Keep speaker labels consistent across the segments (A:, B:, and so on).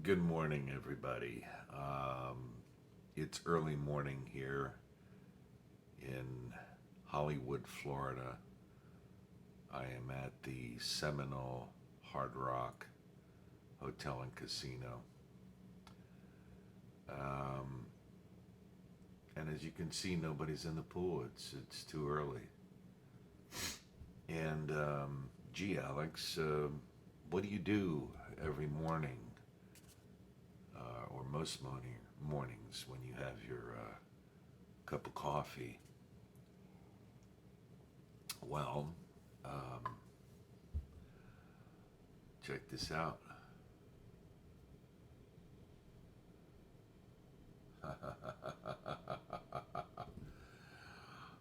A: Good morning, everybody. It's early morning here in Hollywood, Florida. I am at the Seminole Hard Rock Hotel and Casino. Um, and as you can see, nobody's in the pool. It's too early. And gee, Alex, what do you do every morning, or most mornings when you have your cup of coffee? Well, um, check this out.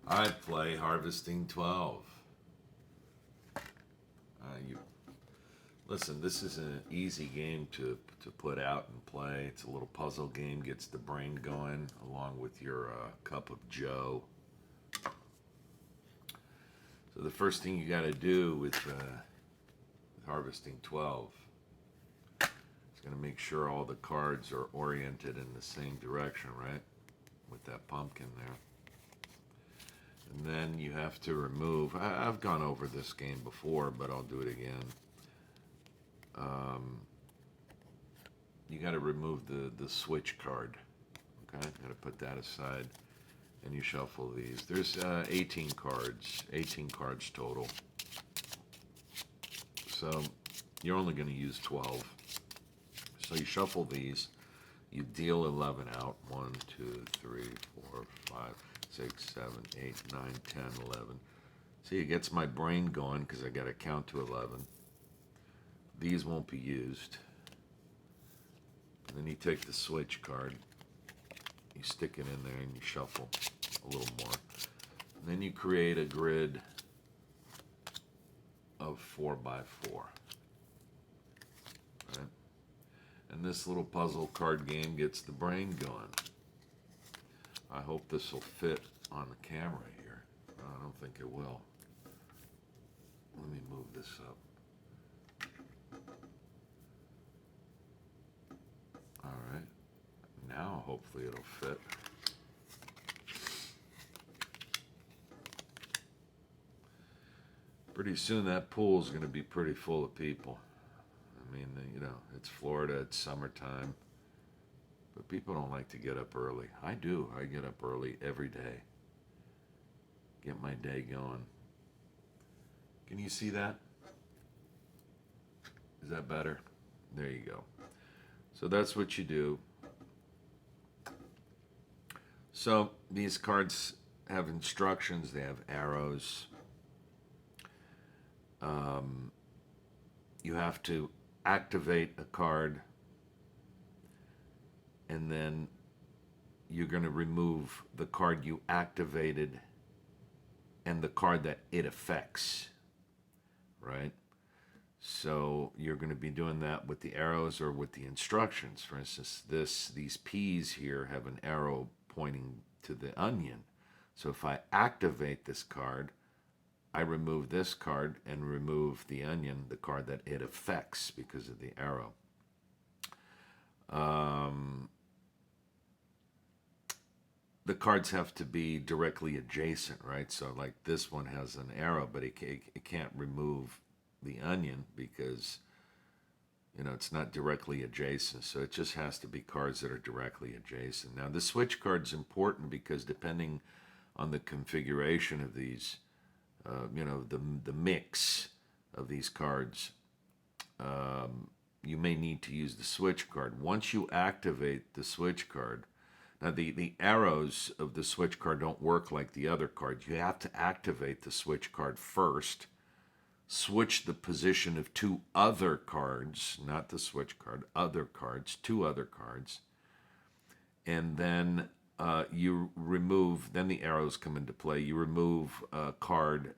A: I play Harvesting 12. You listen. This is an easy game to put out and play. It's a little puzzle game. Gets the brain going along with your cup of Joe. So the first thing you got to do with Harvesting 12 is going to make sure all the cards are oriented in the same direction, right? With that pumpkin there. And then you have to remove. I've gone over this game before, but I'll do it again. Um, you got to remove the switch card. Okay, got to put that aside, and you shuffle these. There's 18 cards. 18 cards total. So you're only going to use 12. So you shuffle these. You deal 11 out. 1, 2, 3, 4, 5, 6, 7, 8, 9, 10, 11. See, it gets my brain going because I got to count to 11. These won't be used. And then you take the switch card. You stick it in there and you shuffle a little more. And then you create a grid of 4 by 4. Right? And this little puzzle card game gets the brain going. I hope this will fit on the camera here. I don't think it will. Let me move this up. All right. Now hopefully it'll fit. Pretty soon that pool is going to be pretty full of people. I mean, it's Florida, it's summertime. But people don't like to get up early. I do. I get up early every day. Get my day going. Can you see that? Is that better? There you go. So that's what you do. So these cards have instructions. They have arrows. You have to activate a card, and then you're going to remove the card you activated and the card that it affects, right? So you're going to be doing that with the arrows or with the instructions. For instance, these peas here have an arrow pointing to the onion. So if I activate this card, I remove this card and remove the onion, the card that it affects because of the arrow. The cards have to be directly adjacent, right? So like this one has an arrow, but it can't remove the onion because it's not directly adjacent. So it just has to be cards that are directly adjacent. Now the switch card is important because depending on the configuration of these, the mix of these cards, you may need to use the switch card. Once you activate the switch card, now the arrows of the switch card don't work like the other cards. You have to activate the switch card first, switch the position of 2 other cards, not the switch card, other cards, 2 other cards, and then you remove, then the arrows come into play. You remove a card,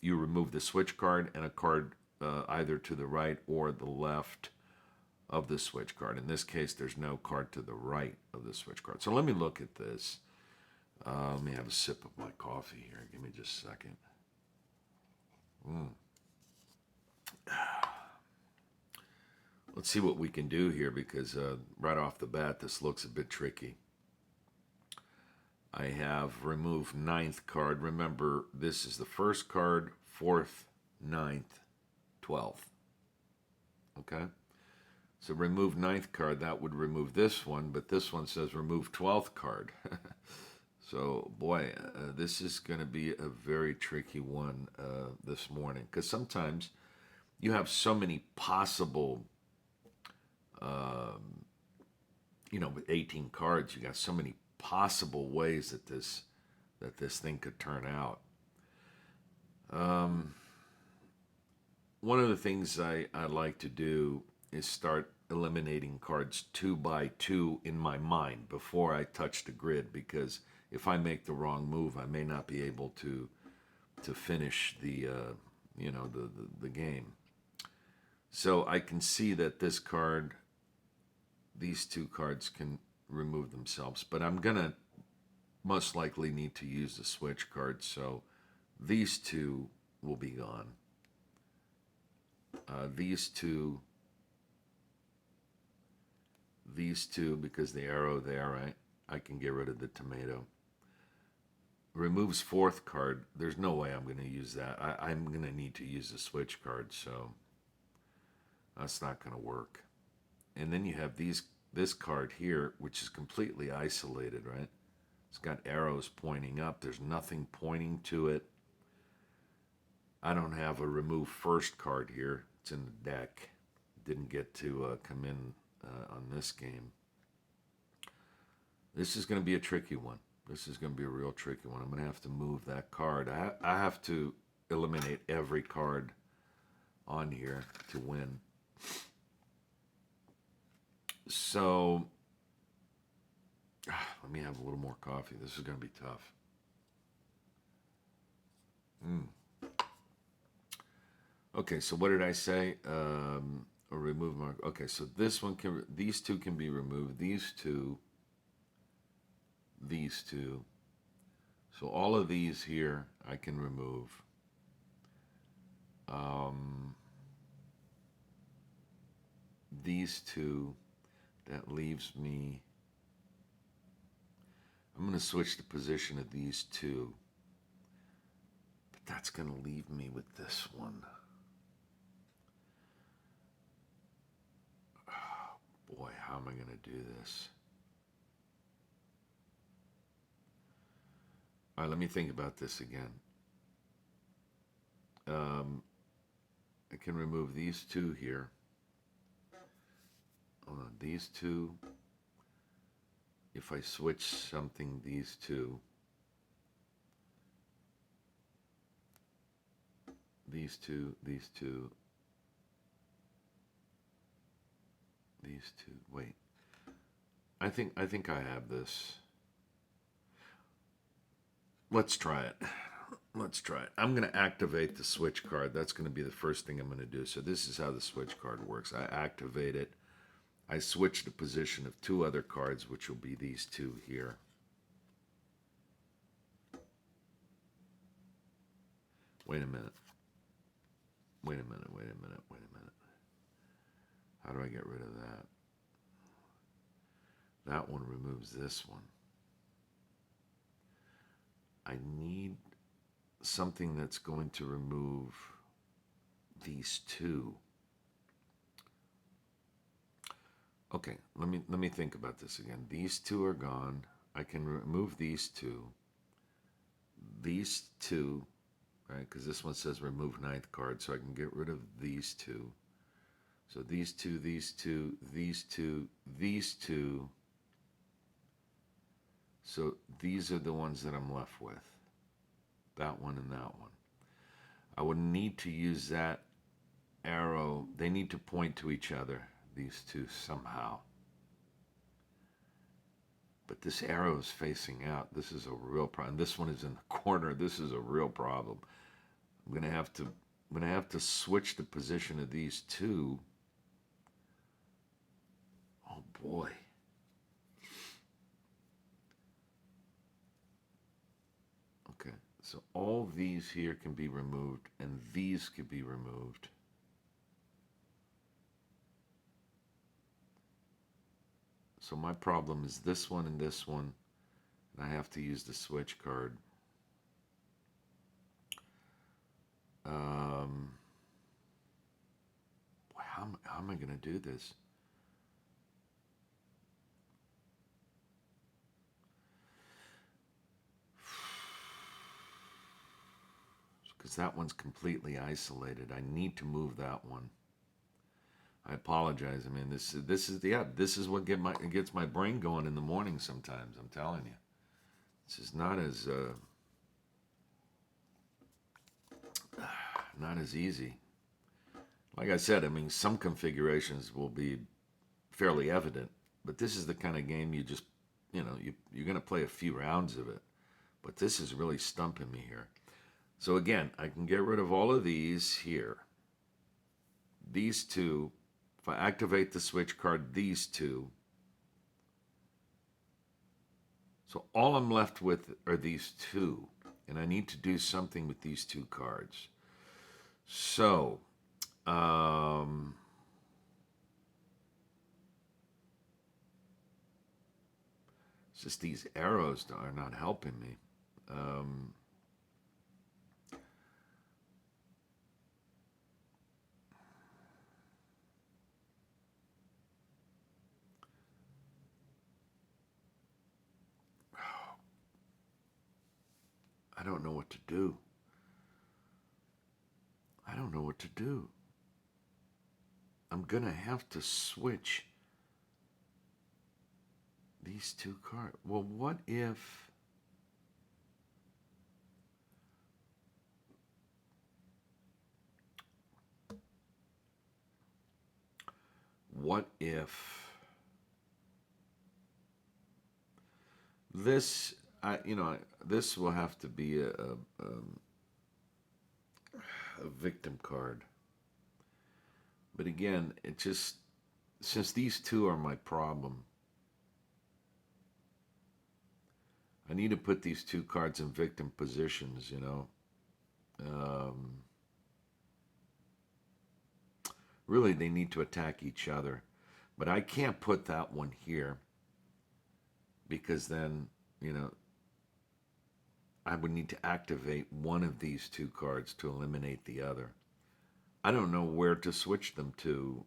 A: you remove the switch card and a card either to the right or the left of the switch card. In this case, there's no card to the right of the switch card. So let me look at this. Let me have a sip of my coffee here. Give me just a second. Let's see what we can do here because right off the bat, this looks a bit tricky. I have removed ninth card. Remember, this is the first card, fourth, ninth, 12th. Okay? So remove ninth card, that would remove this one, but this one says remove 12th card. So, boy, this is going to be a very tricky one this morning because sometimes you have so many possible, with 18 cards, you got so many possible ways that this thing could turn out. One of the things I like to do is start eliminating cards 2 by 2 in my mind before I touch the grid, because if I make the wrong move, I may not be able to finish the the game. So I can see that this card, these 2 cards can remove themselves, but I'm gonna most likely need to use the switch card, so these 2 will be gone. These two, because the arrow there, right? I can get rid of the tomato. Removes 4th card. There's no way I'm going to use that. I'm going to need to use the switch card, so that's not going to work. And then you have this card here, which is completely isolated, right? It's got arrows pointing up. There's nothing pointing to it. I don't have a remove first card here. It's in the deck. Didn't get to come in on this game. This is going to be a tricky one. This is going to be a real tricky one. I'm going to have to move that card. I have to eliminate every card on here to win. So, let me have a little more coffee. This is going to be tough. Okay, so what did I say? Or remove my. Okay, so this one can. These 2 can be removed. These two. So all of these here I can remove. These 2. That leaves me. I'm going to switch the position of these 2. But that's going to leave me with this one. Oh, boy, how am I going to do this? All right, let me think about this again. I can remove these 2 here. Hold on, these 2. If I switch something, these 2. These 2, these 2. These 2. Wait. I think I have this. Let's try it. Let's try it. I'm going to activate the switch card. That's going to be the first thing I'm going to do. So this is how the switch card works. I activate it. I switch the position of 2 other cards, which will be these 2 here. Wait a minute. Wait a minute. Wait a minute. Wait a minute. How do I get rid of that? That one removes this one. I need something that's going to remove these 2. Okay, let me think about this again. These 2 are gone. I can remove these 2. These 2, right? Because this one says remove 9th card, so I can get rid of these 2. So these 2, these 2, these 2, these 2. So these are the ones that I'm left with. That one and that one. I would need to use that arrow. They need to point to each other, these 2, somehow. But this arrow is facing out. This is a real problem. This one is in the corner. This is a real problem. I'm gonna have to switch the position of these 2. Oh boy. Okay, so all these here can be removed, and these can be removed. So my problem is this one and this one. And I have to use the switch card. Um, how am I going to do this? Because that one's completely isolated. I need to move that one. I apologize. I mean, this is what gets my brain going in the morning. Sometimes I'm telling you, this is not as easy. Like I said, I mean, some configurations will be fairly evident, but this is the kind of game you're going to play a few rounds of it. But this is really stumping me here. So again, I can get rid of all of these here. These two, if I activate the switch card, these two. So all I'm left with are these two, and I need to do something with these two cards. So, it's just these arrows are not helping me. I don't know what to do. I don't know what to do. I'm gonna have to switch these two cards. Well, what if... What if this, this will have to be a victim card. But again, it just, since these two are my problem, I need to put these two cards in victim positions, really, they need to attack each other. But I can't put that one here because then, I would need to activate one of these two cards to eliminate the other. I don't know where to switch them to.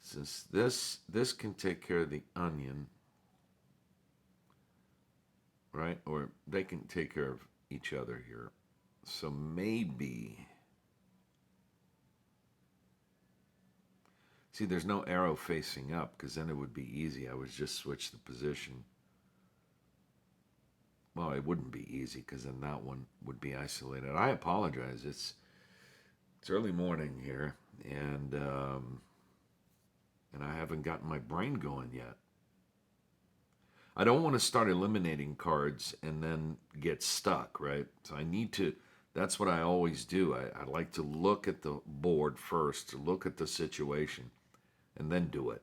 A: Since this can take care of the onion, right? Or they can take care of each other here. So maybe... See, there's no arrow facing up because then it would be easy. I would just switch the position. Well, it wouldn't be easy because then that one would be isolated. I apologize. It's early morning here, and I haven't gotten my brain going yet. I don't want to start eliminating cards and then get stuck, right? So I need to. That's what I always do. I like to look at the board first, to look at the situation, and then do it.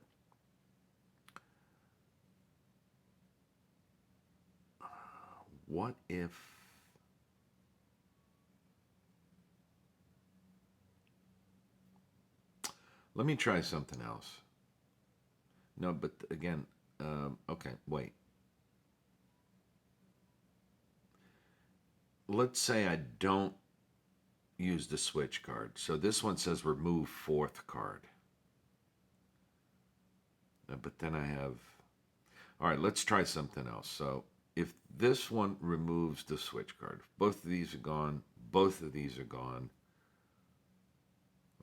A: What if... Let me try something else. No, but again, okay, wait. Let's say I don't use the switch card. So this one says remove fourth card. But then I have... All right, let's try something else. So if this one removes the switch card, both of these are gone, both of these are gone.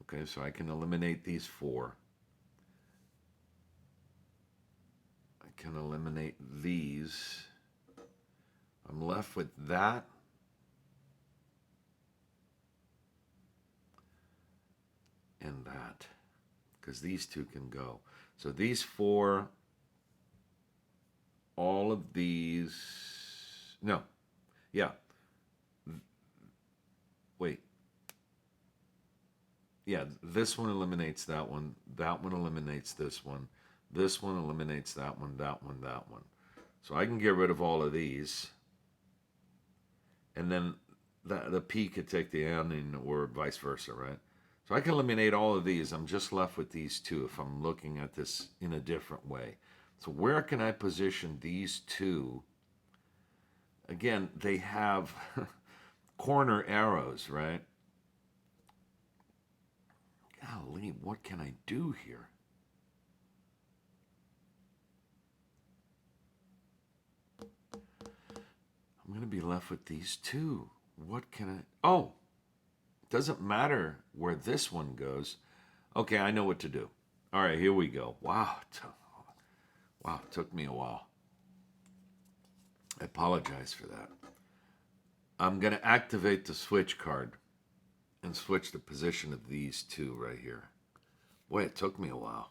A: Okay, so I can eliminate these four. I can eliminate these. I'm left with that. And that. Because these two can go. So these four, all of these... No. Yeah. Wait. Yeah, this one eliminates that one. That one eliminates this one. This one eliminates that one, that one, that one. So I can get rid of all of these. And then the P could take the N or vice versa, right? So I can eliminate all of these. I'm just left with these two if I'm looking at this in a different way. So where can I position these two? Again, they have corner arrows, right? Golly, what can I do here? I'm going to be left with these two. What can I... Oh, doesn't matter where this one goes. Okay, I know what to do. All right, here we go. Wow. Wow, it took me a while. I apologize for that. I'm going to activate the switch card and switch the position of these two right here. Boy, it took me a while.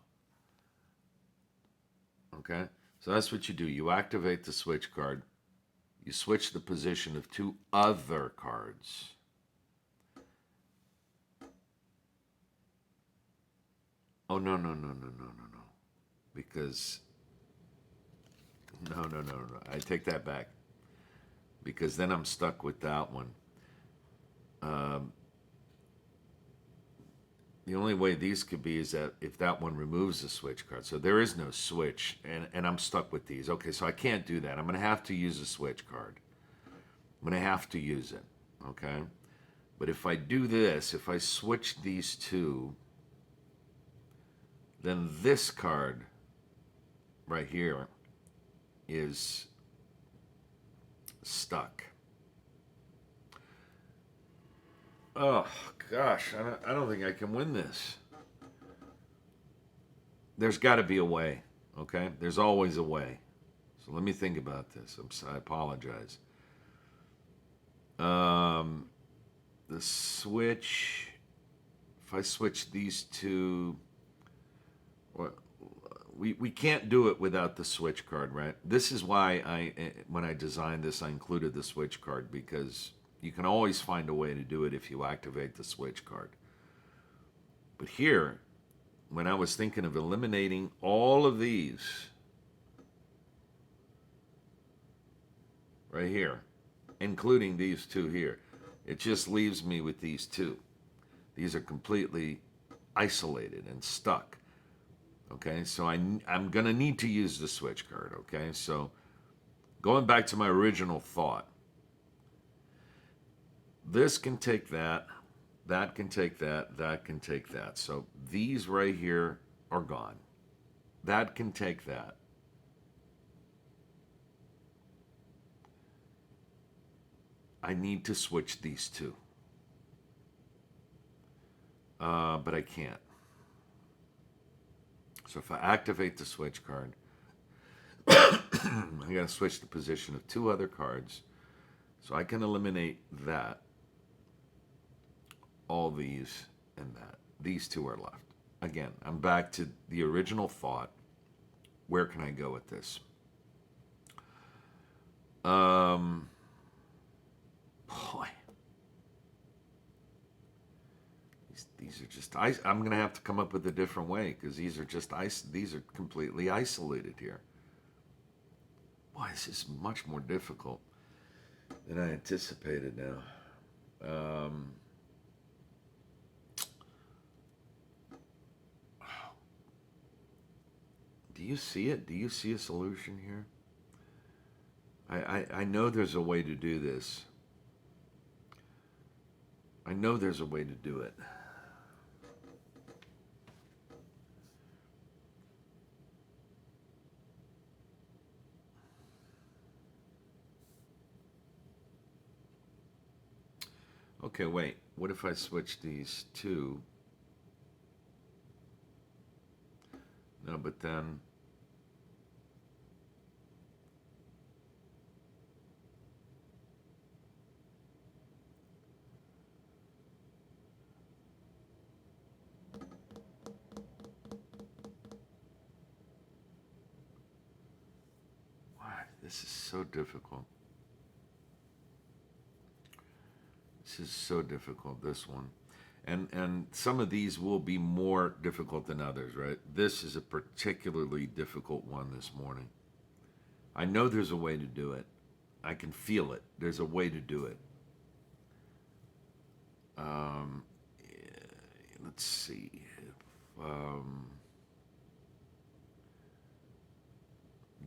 A: Okay, so that's what you do. You activate the switch card. You switch the position of two other cards. Oh, no, no, no, no, no, no, no. Because, no. I take that back. Because then I'm stuck with that one. The only way these could be is that if that one removes the switch card. So there is no switch, and I'm stuck with these. Okay, so I can't do that. I'm going to have to use a switch card. I'm going to have to use it, okay? But if I do this, if I switch these two, then this card right here is stuck. Oh, gosh, I don't think I can win this. There's got to be a way, okay? There's always a way. So let me think about this. I apologize. The switch, if I switch these two, well, we can't do it without the switch card, right? This is why when I designed this, I included the switch card, because you can always find a way to do it if you activate the switch card. But here, when I was thinking of eliminating all of these, right here, including these two here, it just leaves me with these two. These are completely isolated and stuck. Okay, so I'm going to need to use the switch card. Okay, so going back to my original thought, this can take that, that can take that, that can take that. So these right here are gone. That can take that. I need to switch these two. But I can't. So if I activate the switch card, I gotta switch the position of two other cards. So I can eliminate that, all these, and that. These two are left. Again, I'm back to the original thought. Where can I go with this? Boy. These are just, I'm going to have to come up with a different way, because these are just, these are completely isolated here. Boy, this is much more difficult than I anticipated now. Do you see it? Do you see a solution here? I know there's a way to do this. I know there's a way to do it. Okay, wait. What if I switch these two? No, but then... What? This is so difficult. This is so difficult, this one. And some of these will be more difficult than others, right? This is a particularly difficult one this morning. I know there's a way to do it. I can feel it. There's a way to do it. let's see.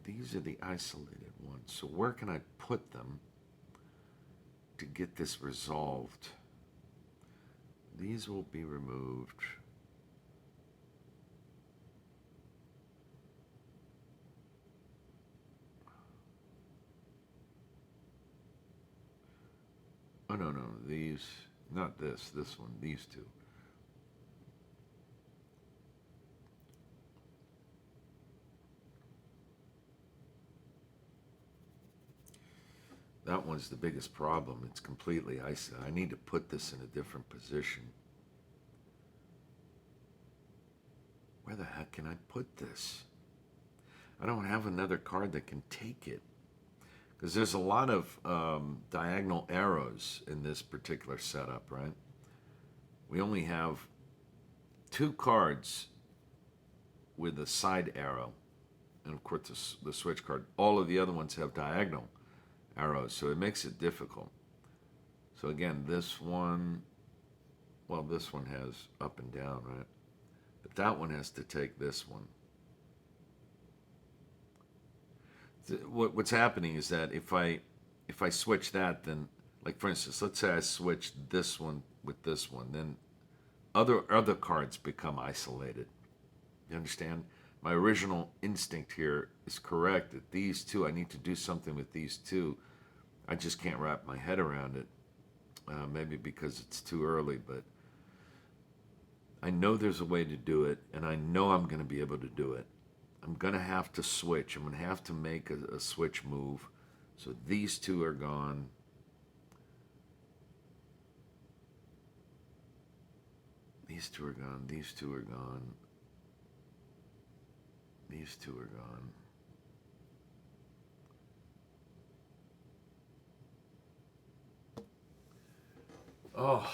A: These are the isolated ones. So where can I put them to get this resolved? These will be removed. Oh, no, no, these, not this one, these two. That one's the biggest problem. It's completely isolated. I need to put this in a different position. Where the heck can I put this? I don't have another card that can take it. Because there's a lot of diagonal arrows in this particular setup, right? We only have 2 cards with a side arrow. And of course the switch card. All of the other ones have diagonal arrows, so it makes it difficult. So again, this one, well, this one has up and down, right? But that one has to take this one. What's happening is that if I switch that, then, like for instance, let's say I switch this one with this one, then other cards become isolated. You understand? My original instinct here is correct that these two, I need to do something with these two. I just can't wrap my head around it. Maybe because it's too early, but I know there's a way to do it, and I know I'm going to be able to do it. I'm going to have to switch. I'm going to have to make a switch move. So these two are gone. These two are gone. These two are gone. These two are gone. Oh,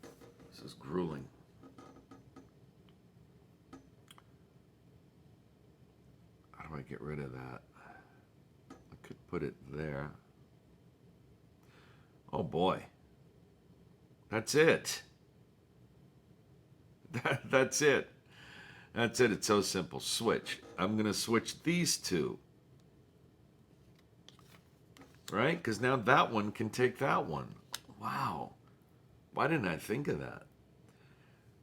A: this is grueling. How do I get rid of that? I could put it there. Oh boy. That's it. That's it. That's it. It's so simple. Switch. I'm going to switch these two. Right? Because now that one can take that one. Wow. Why didn't I think of that?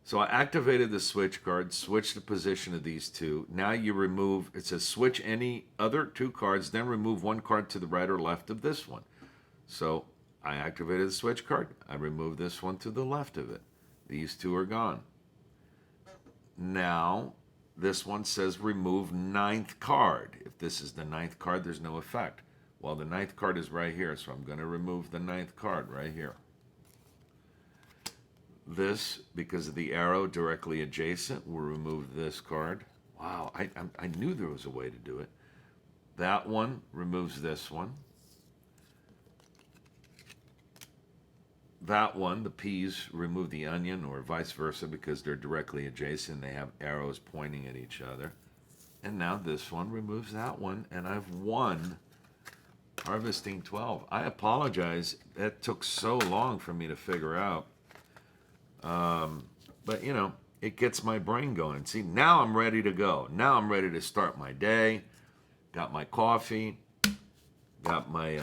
A: So I activated the switch card, switched the position of these two. Now you remove, it says switch any other 2 cards, then remove 1 card to the right or left of this one. So I activated the switch card. I removed this one to the left of it. These 2 are gone. Now, this one says remove 9th card. If this is the 9th card, there's no effect. Well, the 9th card is right here, so I'm going to remove the 9th card right here. This, because of the arrow directly adjacent, will remove this card. Wow, I knew there was a way to do it. That one removes this one. That one, the peas, remove the onion, or vice versa, because they're directly adjacent. They have arrows pointing at each other. And now this one removes that one, and I've won Harvesting 12. I apologize. That took so long for me to figure out. But, you know, it gets my brain going. See, now I'm ready to go. Now I'm ready to start my day. Got my coffee. Got my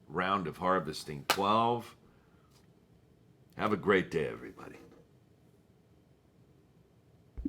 A: round of Harvesting 12. Have a great day, everybody.